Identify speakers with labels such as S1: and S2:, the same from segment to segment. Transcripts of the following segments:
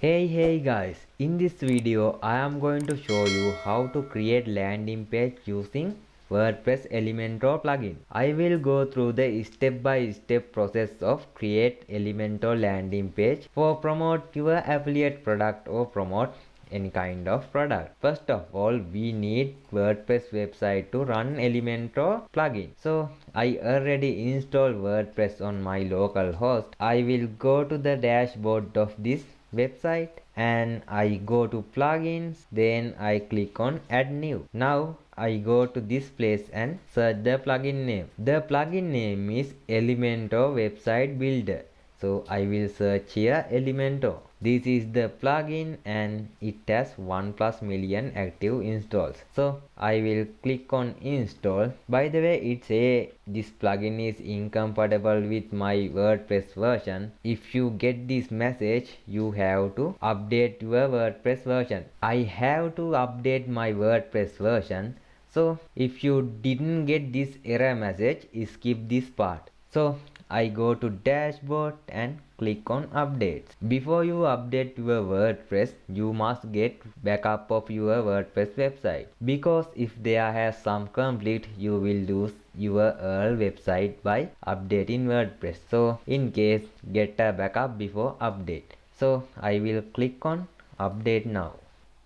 S1: Hey guys, in this video I am going to show you how to create landing page using WordPress Elementor plugin. I will go through the step-by-step process of create Elementor landing page for promote your affiliate product or promote any kind of product. First of all, we need WordPress website to run Elementor plugin. So I already installed WordPress on my local host. I will go to the dashboard of this website and I go to plugins, then I click on add new. Now I go to this place and search the plugin name. The plugin name is Elementor website builder. So I will search here Elementor. This is the plugin and it has 1+ million active installs. So I will click on install. By the way, it says this plugin is incompatible with my WordPress version. If you get this message, you have to update your WordPress version. I have to update my WordPress version. So if you didn't get this error message, skip this part. So I go to dashboard and click on updates. Before you update your WordPress, you must get backup of your WordPress website, because if there has some conflict, you will lose your old website by updating WordPress. So in case, get a backup before update. So I will click on update now.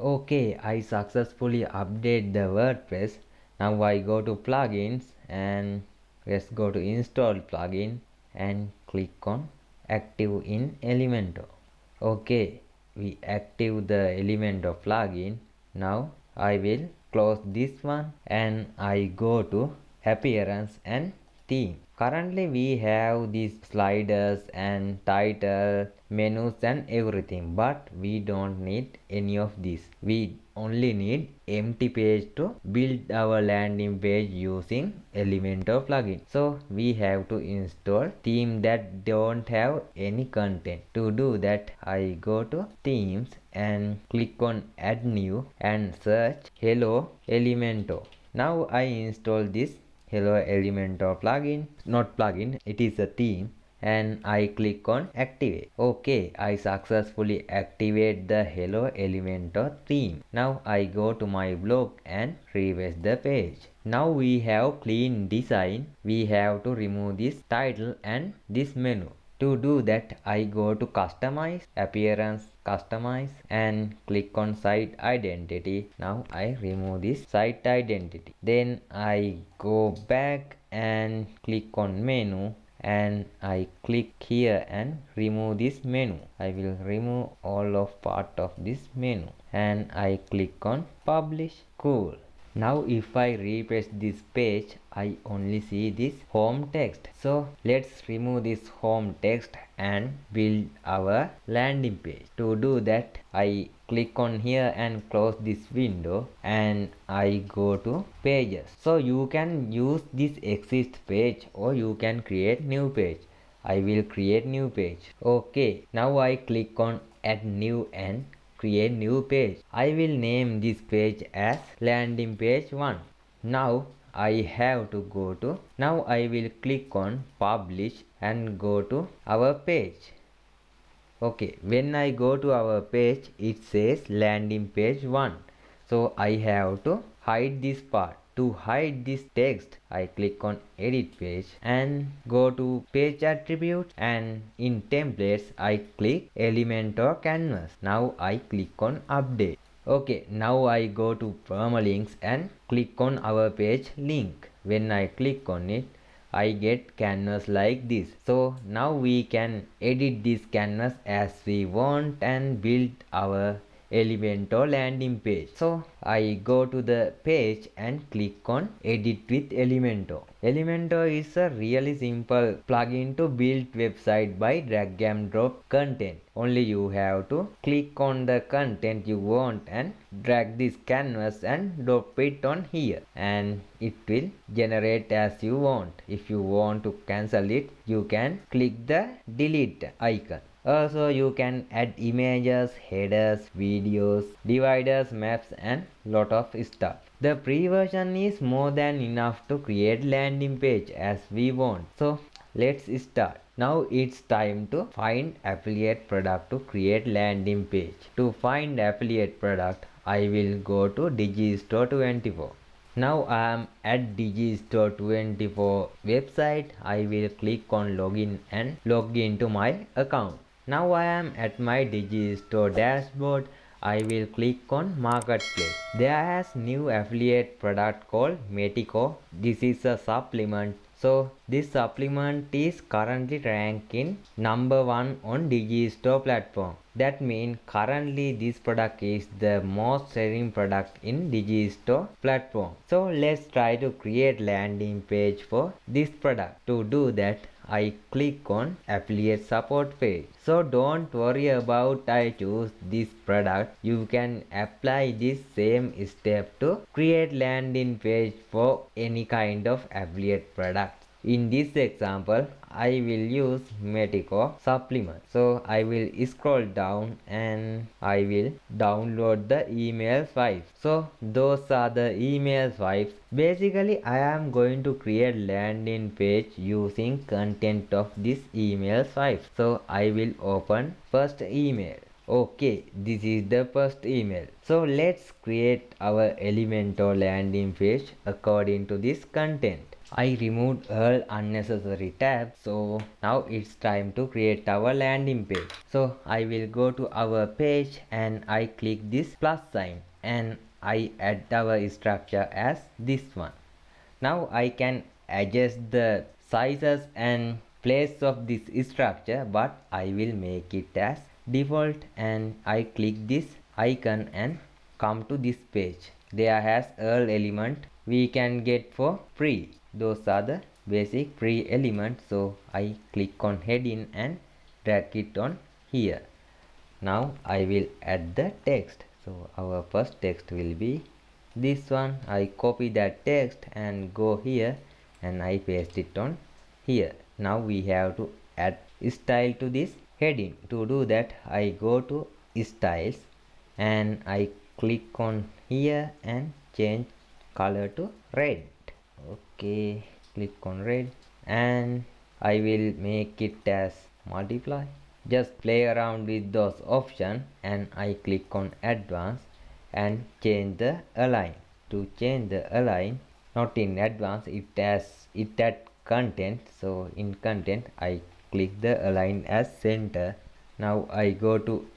S1: Okay, I successfully update the WordPress. Now I go to plugins and let's go to install plugin and click on active in Elementor. Okay, we active the Elementor plugin. Now I will close this one and I go to appearance and theme. Currently we have these sliders and title, menus and everything, but we don't need any of this. We only need empty page to build our landing page using Elementor plugin. So we have to install theme that don't have any content. To do that, I go to themes and click on add new and search Hello Elementor. Now I install this Hello Elementor plugin, not plugin, it is a theme, and I click on activate. Okay, I successfully activate the Hello Elementor theme. Now I go to my blog and refresh the page. Now we have clean design. We have to remove this title and this menu. To do that, I go to customize, appearance, customize and click on site identity. Now I remove this site identity. Then I go back and click on menu and I click here and remove this menu. I will remove all of part of this menu and I click on publish. Cool. Now if I refresh this page, I only see this home text. So let's remove this home text and build our landing page. To do that, I click on here and close this window and I go to pages. So you can use this exist page or you can create new page. I will create new page. Okay, now I click on add new and create new page. I will name this page as landing page 1. Now I have to go to, now I will click on publish and go to our page. Okay, when I go to our page, it says landing page 1. So I have to hide this part. To hide this text, I click on edit page and go to page attributes and in templates I click Elementor canvas. Now I click on update. Okay, now I go to permalinks and click on our page link. When I click on it, I get canvas like this. So now we can edit this canvas as we want and build our Elementor landing page. So I go to the page and click on edit with Elementor. Elementor is a really simple plugin to build website by drag and drop content. Only you have to click on the content you want and drag this canvas and drop it on here and it will generate as you want. If you want to cancel it, you can click the delete icon. Also you can add images, headers, videos, dividers, maps and lot of stuff. The pre version is more than enough to create landing page as we want. So let's start. Now it's time to find affiliate product to create landing page. To find affiliate product, I will go to Digistore 24. Now I am at Digistore 24 website. I will click on login and log into my account. Now I am at my Digistore dashboard. I will click on marketplace. There has new affiliate product called Metico. This is a supplement. So this supplement is currently ranking number 1 on Digistore platform. That means currently this product is the most selling product in Digistore platform. So let's try to create landing page for this product. To do that, I click on affiliate support page. So don't worry about I choose this product. You can apply this same step to create landing page for any kind of affiliate product. In this example, I will use Metico supplement. So I will scroll down and I will download the email files. So those are the email files. Basically, I am going to create landing page using content of this email files. So I will open first email. Okay, this is the first email. So let's create our Elementor landing page according to this content. I removed all unnecessary tabs, so now it's time to create our landing page. So I will go to our page and I click this plus sign and I add our structure as this one. Now I can adjust the sizes and place of this structure, but I will make it as default and I click this icon and come to this page. There has all element we can get for free. Those are the basic free elements. So I click on heading and drag it on here. Now I will add the text. So our first text will be this one. I copy that text and go here and I paste it on here. Now we have to add style to this heading. To do that, I go to styles and I click on here and change color to red. Okay, click on red and I will make it as multiply. Just play around with those options and I click on advanced and change the align. To change the align, not in advanced, it at content. So in content I click the align as center. Now I go to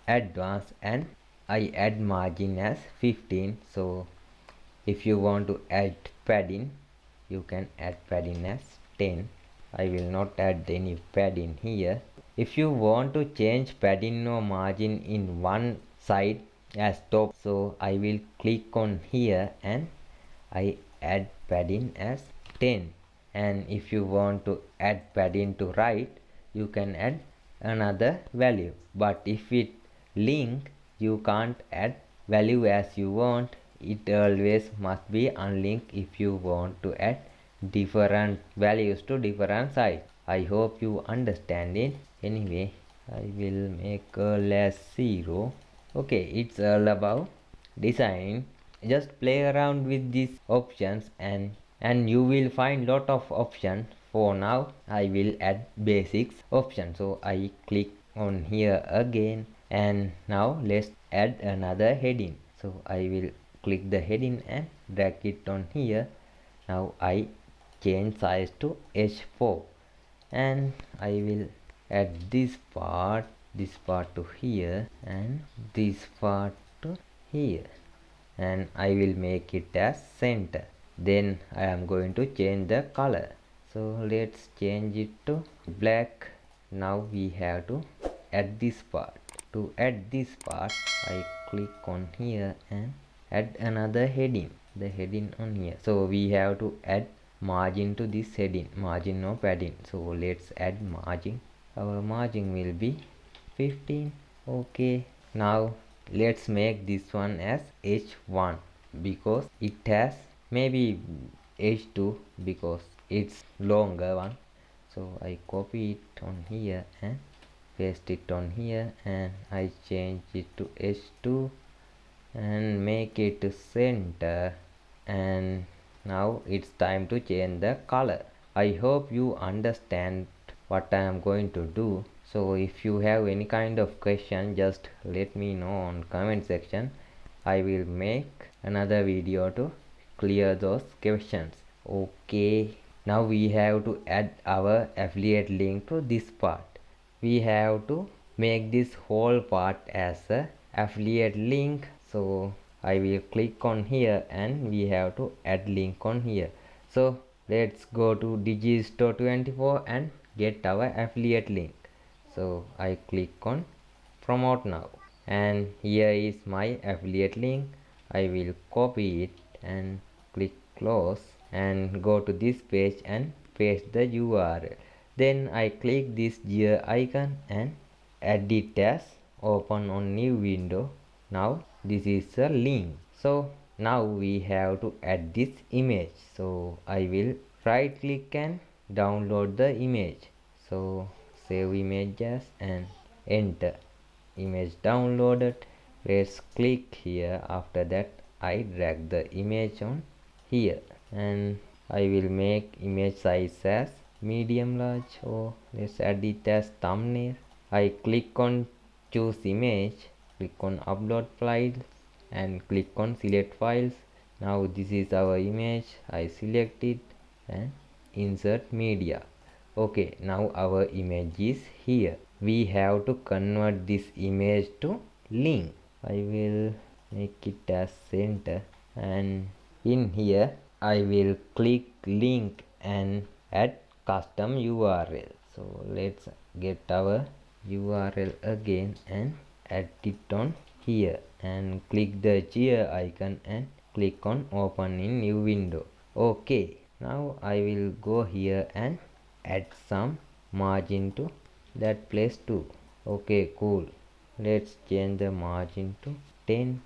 S1: advanced and I add margin as 15. So if you want to add padding, you can add padding as 10. I will not add any padding here. If you want to change padding or margin in one side as top, so I will click on here and I add padding as 10. And if you want to add padding to right, you can add another value. But if it link, you can't add value as you want. It always must be unlinked if you want to add different values to different sites. I hope you understand it. Anyway, I will make all as 0. Okay, it's all about design. Just play around with these options and you will find lot of options. For now I will add basics option. So I click on here again and now let's add another heading. So I will click the heading and drag it on here. Now I change size to h4 and I will add this part to here and this part to here and I will make it as center. Then I am going to change the color. So let's change it to black. Now we have to add this part. To add this part, I click on here and add another heading, the heading on here. So we have to add margin to this heading, margin or padding. So let's add margin. Our margin will be 15. Okay, now let's make this one as h1 because it has maybe h2 because it's longer one. So I copy it on here and paste it on here and I change it to h2 and make it center. And now it's time to change the color. I hope you understand what I am going to do. So if you have any kind of question, just let me know on comment section. I will make another video to clear those questions. Okay, now we have to add our affiliate link to this part. We have to make this whole part as a affiliate link. So I will click on here and we have to add link on here. So let's go to digistore24 and get our affiliate link. So I click on promote now, and here is my affiliate link. I will copy it and click close and go to this page and paste the URL. Then I click this gear icon and add it as open on new window. Now this is a link. So now we have to add this image. So I will right click and download the image. So save images and enter. Image downloaded. Let's click here. After that I drag the image on here and I will make image size as medium large, or let's add it as thumbnail. I click on choose image, click on upload files and click on select files. Now this is our image. I select it and insert media. Okay, now our image is here. We have to convert this image to link. I will make it as center, and in here I will click link and add custom URL. So let's get our URL again and add it on here and click the gear icon and click on open in new window. Okay, now I will go here and add some margin to that place too. Okay, cool. Let's change the margin to 10.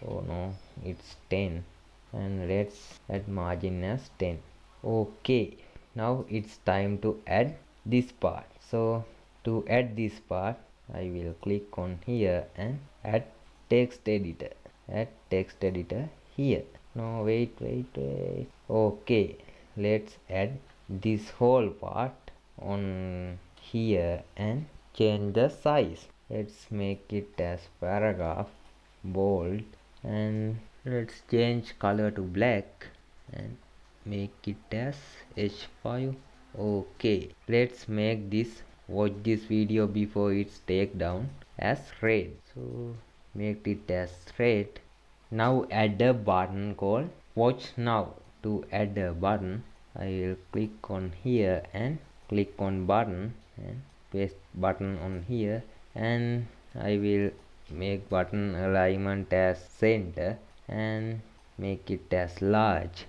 S1: Oh no, it's 10, and let's add margin as 10. Okay, now it's time to add this part. So to add this part I will click on here and add text editor. Add text editor here. No, wait. Okay, let's add this whole part on here and change the size. Let's make it as paragraph, bold, and let's change color to black and make it as H5. Okay, let's make this, watch this video before it's take down, as red. So make it as red. Now add a button called watch now. To add a button I will click on here and click on button and paste button on here, and I will make button alignment as center and make it as large.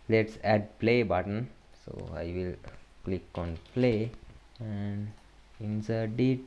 S1: Let's add play button. So I will click on play and insert it,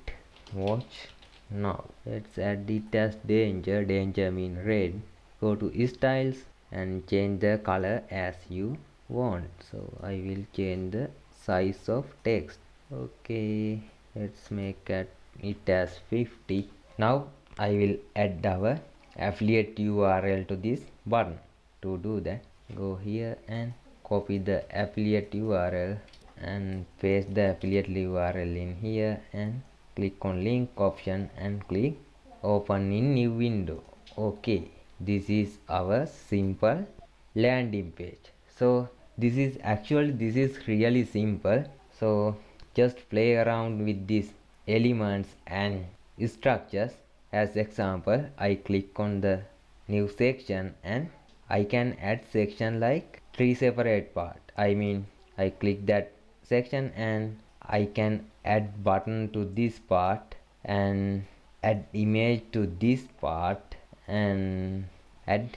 S1: watch now. Let's add it as danger. Danger mean red. Go to styles and change the color as you want. So I will change the size of text. Okay, let's make it as 50. Now I will add our affiliate URL to this button. To do that, go here and copy the affiliate URL and paste the affiliate URL in here and click on link option and click open in new window. Okay, this is our simple landing page. So this is really simple. So just play around with these elements and structures. As example, I click on the new section and I can add section like 3 separate part. I click that section and I can add button to this part and add image to this part and add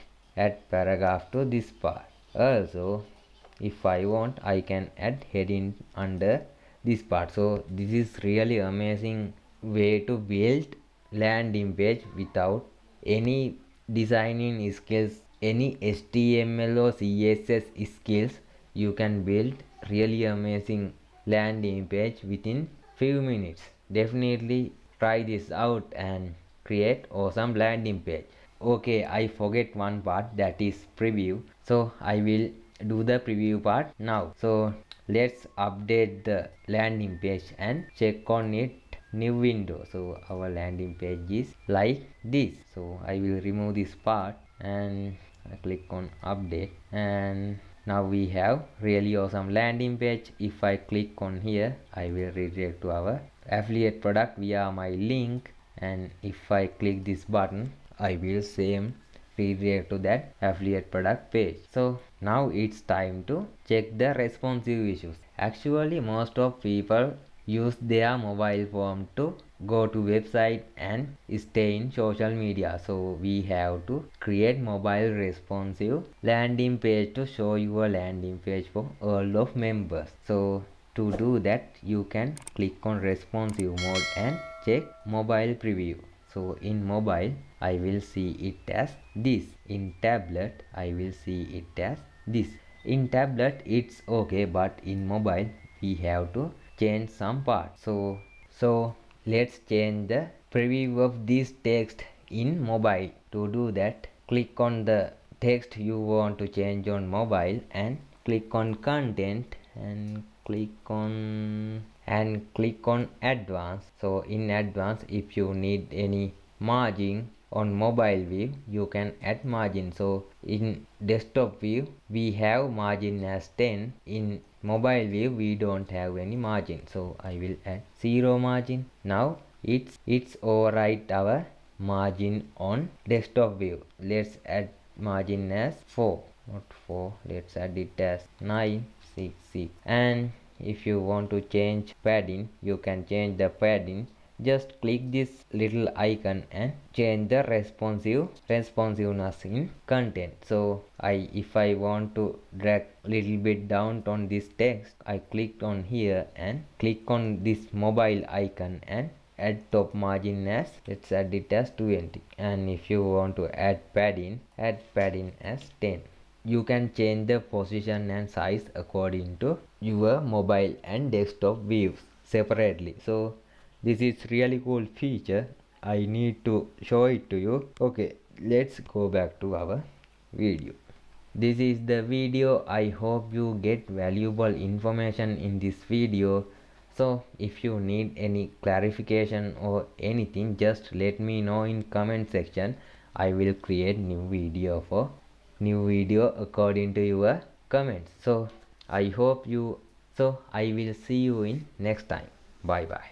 S1: paragraph to this part. Also, if I want, I can add heading under this part. So this is really amazing way to build landing page without any designing skills, any HTML or CSS skills. You can build really amazing landing page within few minutes. Definitely try this out and create awesome landing page. Okay, I forget one part, that is preview. So I will do the preview part now. So let's update the landing page and check on it new window. So our landing page is like this. So I will remove this part and I click on update, and now we have really awesome landing page. If I click on here, I will redirect to our affiliate product via my link, and if I click this button, I will same redirect to that affiliate product page. So now it's time to check the responsive issues. Actually, most of people use their mobile phone to go to website and stay in social media. So we have to create mobile responsive landing page to show your landing page for all of members. So to do that, you can click on responsive mode and check mobile preview. So in mobile, I will see it as this. In tablet, I will see it as this. In tablet, it's okay, but in mobile, we have to change some parts. So let's change the preview of this text in mobile. To do that, click on the text you want to change on mobile and click on content and click on advanced. So in advanced, if you need any margin on mobile view, you can add margin. So in desktop view, we have margin as 10. In mobile view, we don't have any margin, so I will add 0 margin. Now it's overwrite our margin on desktop view. Let's add margin as 4, not 4, let's add it as 966. And if you want to change padding, you can change the padding. Just click this little icon and change the responsiveness in content. So if I want to drag little bit down on this text, I clicked on here and click on this mobile icon and add top margin as, let's add it as 20. And if you want to add padding as 10. You can change the position and size according to your mobile and desktop views separately. So this is really cool feature. I need to show it to you. Okay, let's go back to our video. This is the video. I hope you get valuable information in this video. So if you need any clarification or anything, just let me know in comment section. I will create new video according to your comments. So I will see you in next time. Bye bye.